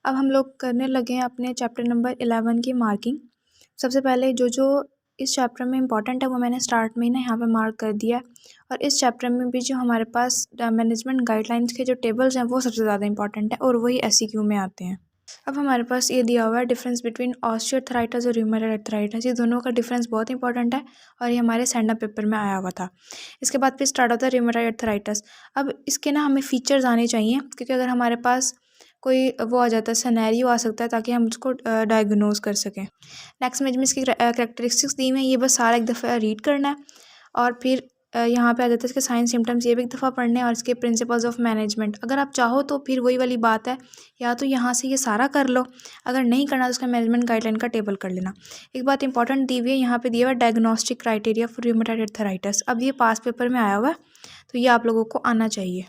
अब हम लोग करने लगे हैं अपने चैप्टर नंबर 11 की मार्किंग। सबसे पहले जो जो इस चैप्टर में इम्पॉर्टेंट है वो मैंने स्टार्ट में ही ना यहाँ पे मार्क कर दिया है। और इस चैप्टर में भी जो हमारे पास मैनेजमेंट गाइडलाइंस के जो टेबल्स हैं वो सबसे ज़्यादा इंपॉर्टेंट है और वही SEQ में आते हैं। अब हमारे पास ये दिया हुआ है डिफरेंस बिटवीन ऑस्टियोआर्थराइटिस और रूमेटॉइड आर्थराइटिस। ये दोनों का डिफरेंस बहुत इंपॉर्टेंट है और ये हमारे स्टैंड अप पेपर में आया हुआ था। इसके बाद फिर स्टार्ट होता है रूमेटॉइड आर्थराइटिस। अब इसके ना हमें फीचर्स आने चाहिए, क्योंकि अगर हमारे पास कोई वो आ जाता है, सिनेरियो आ सकता है, ताकि हम उसको डायग्नोज कर सकें। नेक्स्ट में इसकी कैरेक्टरिस्टिक्स दी हुई हैं, ये बस सारा एक दफ़ा रीड करना है और फिर यहाँ पे आ जाता है इसके साइन सिम्टम्स, ये भी एक दफ़ा पढ़ने हैं, और इसके प्रिंसिपल्स ऑफ मैनेजमेंट। अगर आप चाहो तो फिर वही वाली बात है, या तो यहाँ से ये सारा कर लो, अगर नहीं करना तो उसका मैनेजमेंट गाइडलाइन का टेबल कर लेना। एक बात इंपॉर्टेंट दी हुई है, यहाँ पे दिया हुआ है diagnostic criteria for rheumatoid arthritis. अब ये पास पेपर में आया हुआ है, तो ये आप लोगों को आना चाहिए।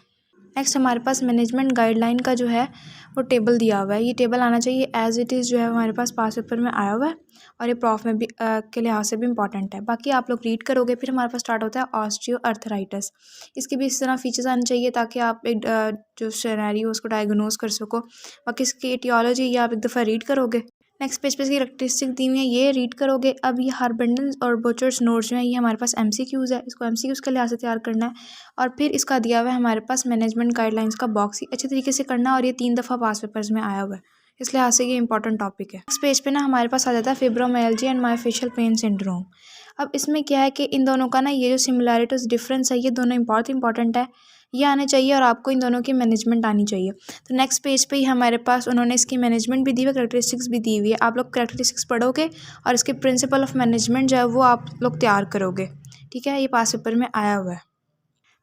नेक्स्ट हमारे पास मैनेजमेंट गाइडलाइन का जो है वो टेबल दिया हुआ है। ये टेबल आना चाहिए एज इट इज़, जो है हमारे पास पास पेपर में आया हुआ है और ये प्रॉफ में भी के लिहाज से भी इंपॉर्टेंट है। बाकी आप लोग रीड करोगे। फिर हमारे पास स्टार्ट होता है ऑस्टियोआर्थराइटिस। इसके भी इस तरह फीचर्स आने चाहिए ताकि आप एक जो सिनेरियो उसको डायग्नोज कर सको। बाकी इसकी एटियोलॉजी ये आप एक दफ़ा रीड करोगे। नेक्स्ट पेज पे इसकी कैरेक्टरिस्टिक दी हुई है, ये रीड करोगे। अब ये हार्बेंडन्स और बुचर्स नोट्स जो है ये हमारे पास MCQs है, इसको MCQs के लिहाज से तैयार करना है। और फिर इसका दिया हुआ है हमारे पास मैनेजमेंट गाइडलाइंस का बॉक्स ही अच्छे तरीके से करना है, और ये 3 दफ़ा पास पेपर्स में आया हुआ है, इस लिहाज से ये इंपॉर्टेंट टॉपिक है। नेक्स्ट पेज पे ना हमारे पास आ जाता है फिब्रोमाइल्जिया एंड मायोफेशियल पेन सिंड्रोम। अब इसमें क्या है कि इन दोनों का ना ये जो सिमिलैरिटीज डिफरेंस है, ये दोनों बहुत इंपॉर्टेंट है, ये आने चाहिए और आपको इन दोनों की मैनेजमेंट आनी चाहिए। तो नेक्स्ट पेज पे ही हमारे पास उन्होंने इसकी मैनेजमेंट भी दी हुई है, कैरेक्टरिस्टिक्स भी दी हुई है। आप लोग कैरेक्टरिस्टिक्स पढ़ोगे और इसके प्रिंसिपल ऑफ मैनेजमेंट जो है वो आप लोग तैयार करोगे। ठीक है, ये पास पेपर में आया हुआ है।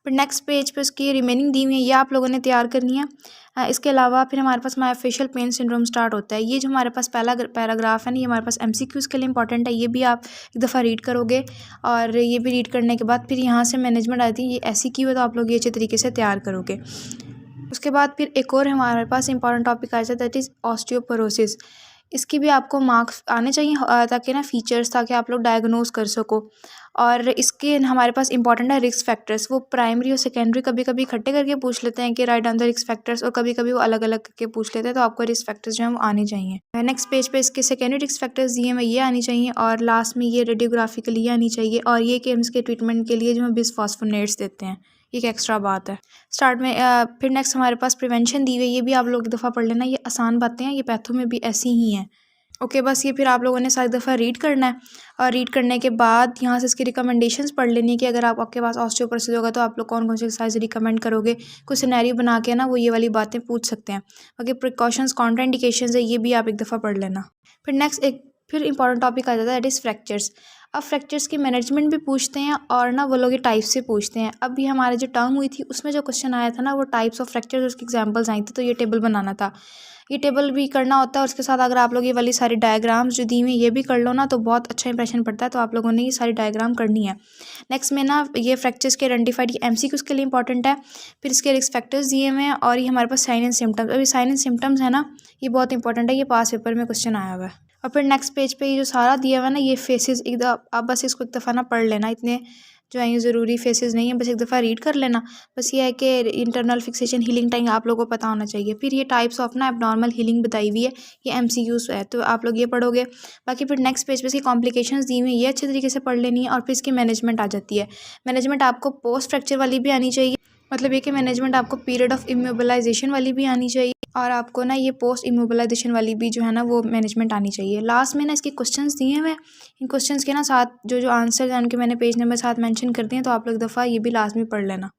फिर नेक्स्ट पेज पे उसकी रिमेनिंग दी हुई है, ये आप लोगों ने तैयार करनी है। इसके अलावा फिर हमारे पास मायोफेशियल पेन सिंड्रोम स्टार्ट होता है। ये जो हमारे पास पहला पैराग्राफ है ना, ये हमारे पास MCQs के लिए इंपॉर्टेंट है, ये भी आप एक दफ़ा रीड करोगे। और ये भी रीड करने के बाद फिर यहाँ से मैनेजमेंट आती है, ये SEQ है, तो आप लोग ये अच्छे तरीके से तैयार करोगे। उसके बाद फिर एक और हमारे पास इंपॉर्टेंट टॉपिक आ जाता है, दैट इज़ ऑस्टियोपोरोसिस। इसकी भी आपको मार्क्स आने चाहिए ताकि ना फीचर्स, ताकि आप लोग डायग्नोज कर सको। और इसके हमारे पास इंपॉर्टेंट है रिस्क फैक्टर्स। वो प्राइमरी और सेकेंडरी कभी कभी इकट्ठे करके पूछ लेते हैं कि write down the risk factors, और कभी कभी वो अलग अलग करके पूछ लेते हैं, तो आपको रिस्क फैक्टर्स जो हैं वो आने चाहिए। नेक्स्ट पेज पे इसके सेकेंडरी रिस्क फैक्टर्स दिए हैं, ये आनी चाहिए। और लास्ट में ये रेडियोग्राफिकली ये आनी चाहिए, और ये कि हम इसके ट्रीटमेंट के लिए जो है बिसफॉस्फोनेट्स देते हैं, एक एक्स्ट्रा बात है स्टार्ट में। फिर नेक्स्ट हमारे पास प्रिवेंशन दी हुई है, ये भी आप लोग एक दफ़ा पढ़ लेना, ये आसान बातें हैं, ये पैथो में भी ऐसी ही हैं। ओके, बस ये फिर आप लोगों ने सारी दफ़ा रीड करना है, और रीड करने के बाद यहाँ से इसकी रिकमेंडेशंस पढ़ लेनी है कि अगर आपके पास ऑस्टियोपोरोसिस होगा तो आप लोग कौन कौन सी एक्सरसाइज रिकमेंड करोगे। कुछ सिनेरियो बना के ना वो ये वाली बातें पूछ सकते हैं। बाकी प्रिकॉशंस, कॉन्ट्राइंडिकेशंस है, ये भी आप एक दफ़ा पढ़ लेना। फिर इंपॉर्टेंट टॉपिक आ जाता है, दैट इज़ फ्रैक्चर्स। अब फ्रैक्चर्स की मैनेजमेंट भी पूछते हैं, और ना वो लोग ये टाइप से पूछते हैं। अब ये हमारे जो टर्म हुई थी उसमें जो क्वेश्चन आया था ना, वो टाइप्स ऑफ फ्रैक्चर्स, उसकी एग्जांपल्स आई थी, तो ये टेबल बनाना था, ये टेबल भी करना होता है। और उसके साथ अगर आप लोग ये वाली सारी डायग्राम्स जो दी हुई ये भी कर लो ना, तो बहुत अच्छा इंप्रेशन पड़ता है। तो आप लोगों ने ये सारी डायग्राम करनी है। नेक्स्ट में ना ये फ्रैक्चर्स के आइडेंटिफाइड, ये MCQs के लिए इंपॉर्टेंट है। फिर इसके रिस्क फैक्टर्स दिए हुए हैं, और ये हमारे पास साइन एंड सिम्टम्स। अभी साइन एंड सिम्टम्स है ना, ये बहुत इंपॉर्टेंट है, ये पास पेपर में क्वेश्चन आया हुआ है। और फिर नेक्स्ट पेज पे ये जो सारा दिया हुआ है ना, ये फेसेस एक आप बस इसको एक दफ़ा ना पढ़ लेना, इतने जो है ये ज़रूरी फेसेस नहीं है, बस एक दफ़ा रीड कर लेना। बस ये है कि इंटरनल फिक्सेशन हीलिंग टाइम आप लोगों को पता होना चाहिए। फिर ये टाइप्स ऑफ ना एब्नॉर्मल हीलिंग बताई हुई है, ये MCQs है, तो आप लोग ये पढ़ोगे। बाकी फिर नेक्स्ट पेज पे इसकी कॉम्प्लिकेशंस दी हुई है, ये अच्छे तरीके से पढ़ लेनी है। और फिर इसकी मैनेजमेंट आ जाती है। मैनेजमेंट आपको पोस्ट फ्रैक्चर वाली भी आनी चाहिए, मतलब ये कि मैनेजमेंट आपको पीरियड ऑफ इमोबिलाइजेशन वाली भी आनी चाहिए, और आपको ना ये पोस्ट इमोबिलाइजेशन वाली भी जो है ना वो मैनेजमेंट आनी चाहिए। लास्ट में ना इसके क्वेश्चंस दिए हुए हैं, इन क्वेश्चंस के ना साथ जो जो आंसर हैं उनके मैंने पेज नंबर 7 मेंशन कर दिए हैं, तो आप लोग दफ़ा ये भी लास्ट में पढ़ लेना।